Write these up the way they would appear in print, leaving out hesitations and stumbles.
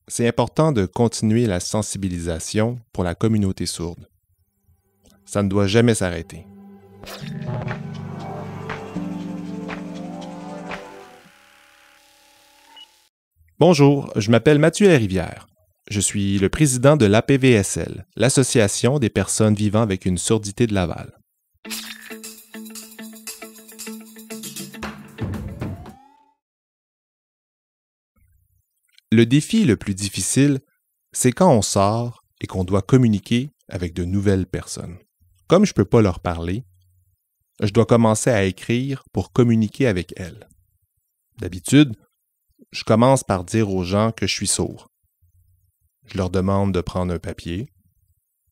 c'est important de continuer la sensibilisation pour la communauté sourde. Ça ne doit jamais s'arrêter. Bonjour, je m'appelle Mathieu Larivière. Je suis le président de l'APVSL, l'Association des personnes vivant avec une surdité de Laval. Le défi le plus difficile, c'est quand on sort et qu'on doit communiquer avec de nouvelles personnes. Comme je ne peux pas leur parler, je dois commencer à écrire pour communiquer avec elles. D'habitude, je commence par dire aux gens que je suis sourd. Je leur demande de prendre un papier,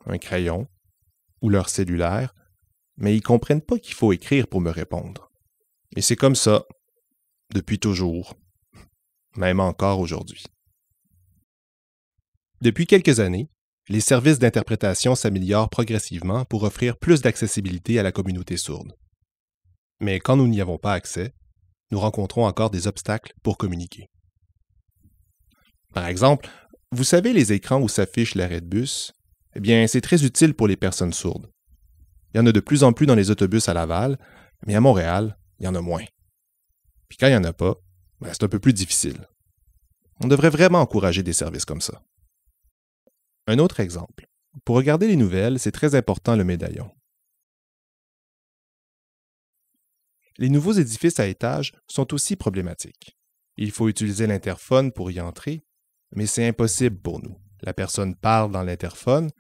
un crayon ou leur cellulaire, mais ils ne comprennent pas qu'il faut écrire pour me répondre. Et c'est comme ça, depuis toujours, même encore aujourd'hui. Depuis quelques années, les services d'interprétation s'améliorent progressivement pour offrir plus d'accessibilité à la communauté sourde. Mais quand nous n'y avons pas accès, nous rencontrons encore des obstacles pour communiquer. Par exemple, vous savez les écrans où s'affiche l'arrêt de bus? Eh bien, c'est très utile pour les personnes sourdes. Il y en a de plus en plus dans les autobus à Laval, mais à Montréal, il y en a moins. Puis quand il n'y en a pas, c'est un peu plus difficile. On devrait vraiment encourager des services comme ça. Un autre exemple. Pour regarder les nouvelles, c'est très important le médaillon. Les nouveaux édifices à étages sont aussi problématiques. Il faut utiliser l'interphone pour y entrer, mais c'est impossible pour nous. La personne parle dans l'interphone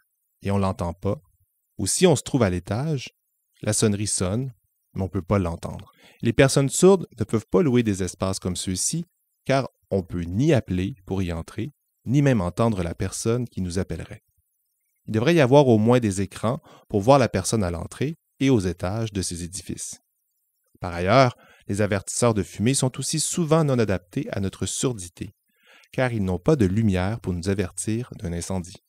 et on ne l'entend pas. Ou si on se trouve à l'étage, la sonnerie sonne, mais on ne peut pas l'entendre. Les personnes sourdes ne peuvent pas louer des espaces comme ceux-ci, car on ne peut ni appeler pour y entrer, ni même entendre la personne qui nous appellerait. Il devrait y avoir au moins des écrans pour voir la personne à l'entrée et aux étages de ces édifices. Par ailleurs, les avertisseurs de fumée sont aussi souvent non adaptés à notre surdité, car ils n'ont pas de lumière pour nous avertir d'un incendie.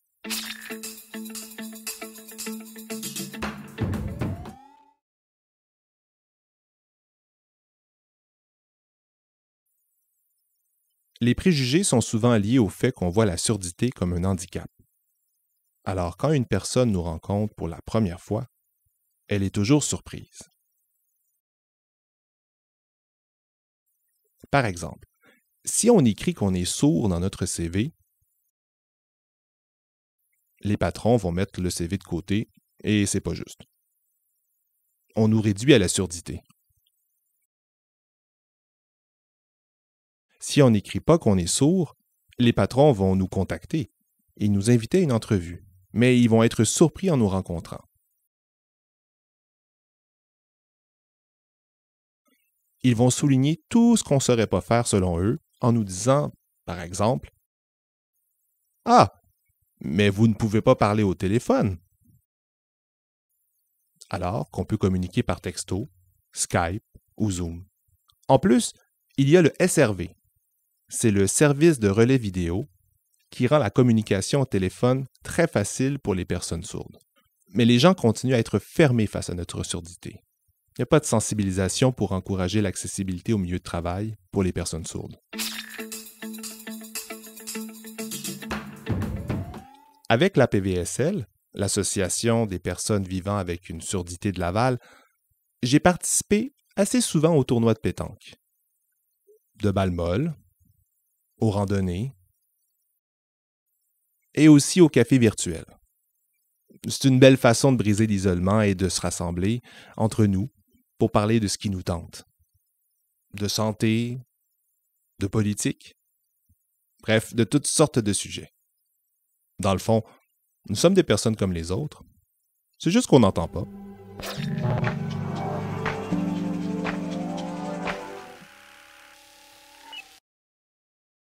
Les préjugés sont souvent liés au fait qu'on voit la surdité comme un handicap. Alors, quand une personne nous rencontre pour la première fois, elle est toujours surprise. Par exemple, si on écrit qu'on est sourd dans notre CV, les patrons vont mettre le CV de côté et c'est pas juste. On nous réduit à la surdité. Si on n'écrit pas qu'on est sourd, les patrons vont nous contacter et nous inviter à une entrevue, mais ils vont être surpris en nous rencontrant. Ils vont souligner tout ce qu'on ne saurait pas faire selon eux en nous disant, par exemple, « Ah, mais vous ne pouvez pas parler au téléphone. » Alors qu'on peut communiquer par texto, Skype ou Zoom. En plus, il y a le SRV. C'est le service de relais vidéo qui rend la communication au téléphone très facile pour les personnes sourdes. Mais les gens continuent à être fermés face à notre surdité. Il n'y a pas de sensibilisation pour encourager l'accessibilité au milieu de travail pour les personnes sourdes. Avec l'APVSL, l'Association des personnes vivant avec une surdité de Laval, j'ai participé assez souvent aux tournois de pétanque, de balles molles, aux randonnées et aussi aux cafés virtuels. C'est une belle façon de briser l'isolement et de se rassembler entre nous pour parler de ce qui nous tente, de santé, de politique, bref, de toutes sortes de sujets. Dans le fond, nous sommes des personnes comme les autres, c'est juste qu'on n'entend pas.